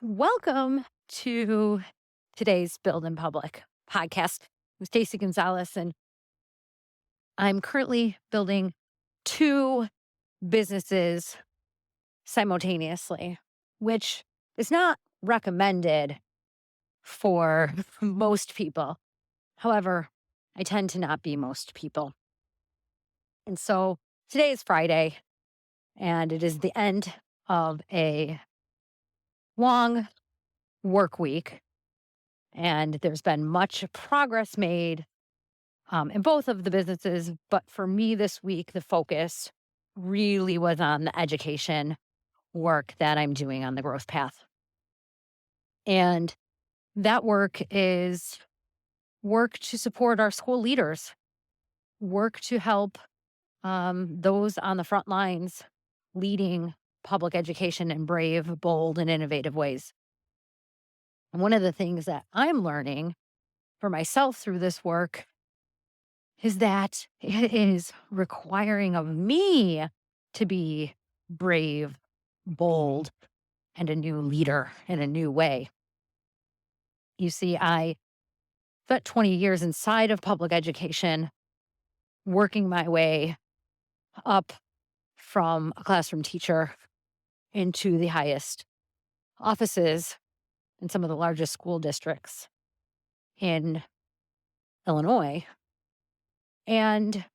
Welcome to today's Build in Public podcast with Stacey Gonzalez. And I'm currently building two businesses simultaneously, which is not recommended for most people. However, I tend to not be most people. And so today is Friday, and it is the end of a long work week. And there's been much progress made in both of the businesses. But for me this week, the focus really was on the education work that I'm doing on the growth path. And that work is work to support our school leaders, work to help those on the front lines leading public education in brave, bold, and innovative ways. And one of the things that I'm learning for myself through this work is that it is requiring of me to be brave, bold, and a new leader in a new way. You see, I spent 20 years inside of public education, working my way up from a classroom teacher into the highest offices in some of the largest school districts in Illinois. And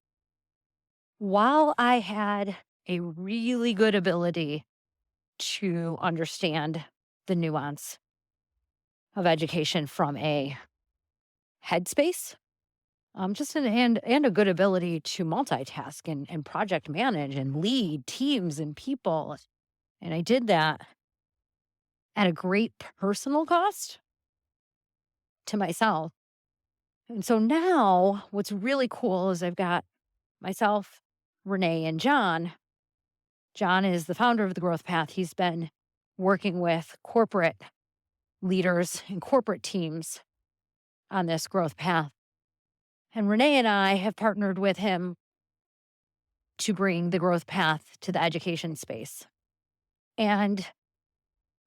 while I had a really good ability to understand the nuance of education from a headspace, and a good ability to multitask and project manage and lead teams and people. And I did that at a great personal cost to myself. And so now what's really cool is I've got myself, Renee, and John. John is the founder of the Growth Path. He's been working with corporate leaders and corporate teams on this growth path. And Renee and I have partnered with him to bring the growth path to the education space. And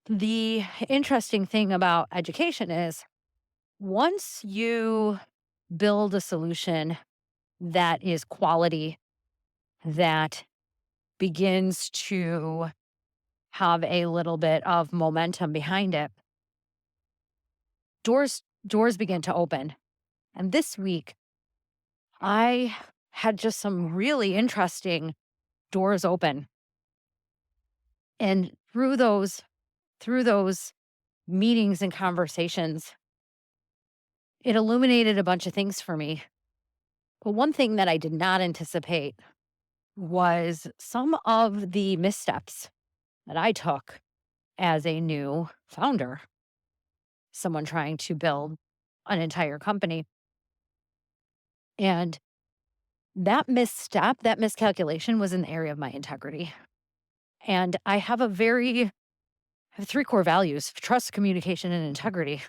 the interesting thing about education is once you build a solution that is quality, that begins to have a little bit of momentum behind it, doors begin to open. And this week, I had just some really interesting doors open. And through those meetings and conversations, it illuminated a bunch of things for me. But one thing that I did not anticipate was some of the missteps that I took as a new founder, someone trying to build an entire company. And that misstep, that miscalculation was in the area of my integrity. And I have three core values: trust, communication, and integrity.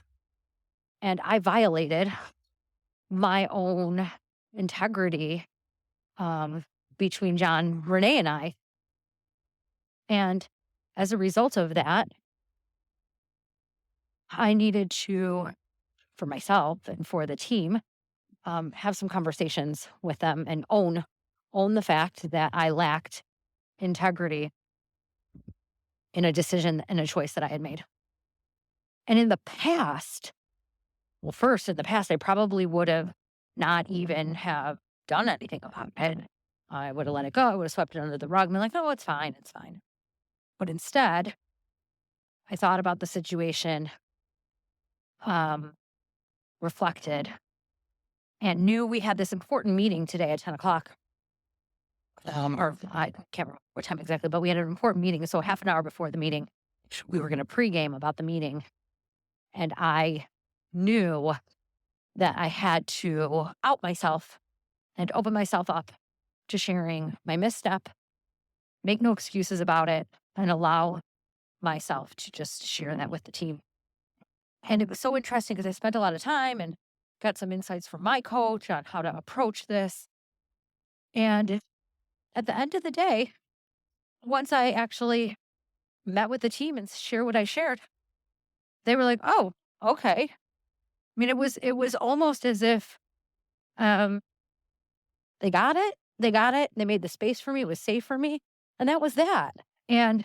And I violated my own integrity between John, Renee, and I. And as a result of that, I needed to, for myself and for the team, have some conversations with them and own the fact that I lacked integrity in a decision and a choice that I had made. And in the past, in the past, I probably would have not even have done anything about it. I would have let it go. I would have swept it under the rug and been like, oh, it's fine. It's fine. But instead, I thought about the situation, reflected, and knew we had this important meeting today at 10 o'clock. Or I can't remember what time exactly, but we had an important meeting. So half an hour before the meeting, we were going to pregame about the meeting. And I knew that I had to out myself and open myself up to sharing my misstep, make no excuses about it, and allow myself to just share that with the team. And it was so interesting because I spent a lot of time and got some insights from my coach on how to approach this. And at the end of the day, once I actually met with the team and share what I shared, they were like, "Oh, okay." I mean, it was almost as if, um, they got it. They got it. They made the space for me. It was safe for me, and that was that. And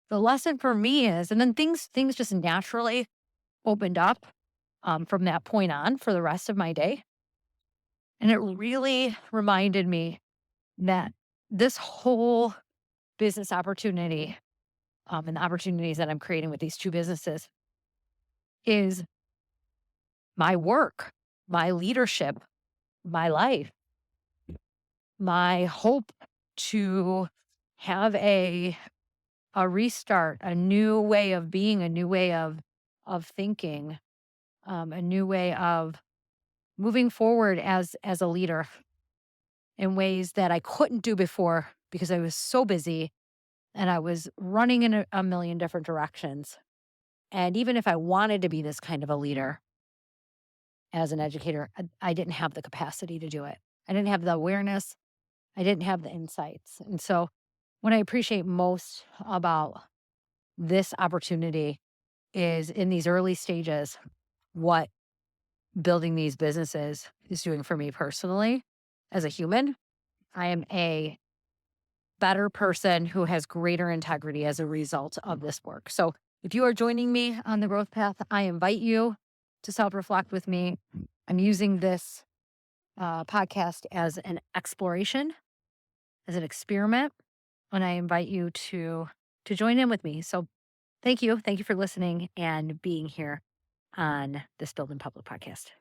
the lesson for me is, and then things just naturally opened up from that point on for the rest of my day. And it really reminded me that this whole business opportunity, and the opportunities that I'm creating with these two businesses is my work, my leadership, my life, my hope to have a restart, a new way of being, a new way of thinking, a new way of moving forward as a leader in ways that I couldn't do before because I was so busy and I was running in a million different directions. And even if I wanted to be this kind of a leader as an educator, I didn't have the capacity to do it. I didn't have the awareness. I didn't have the insights. And so, what I appreciate most about this opportunity is in these early stages, what building these businesses is doing for me personally as a human. I am a better person who has greater integrity as a result of this work. So, if you are joining me on the growth path, I invite you to self reflect with me. I'm using this podcast as an exploration, as an experiment, and I invite you to join in with me. So, thank you for listening and being here on this Build in Public podcast.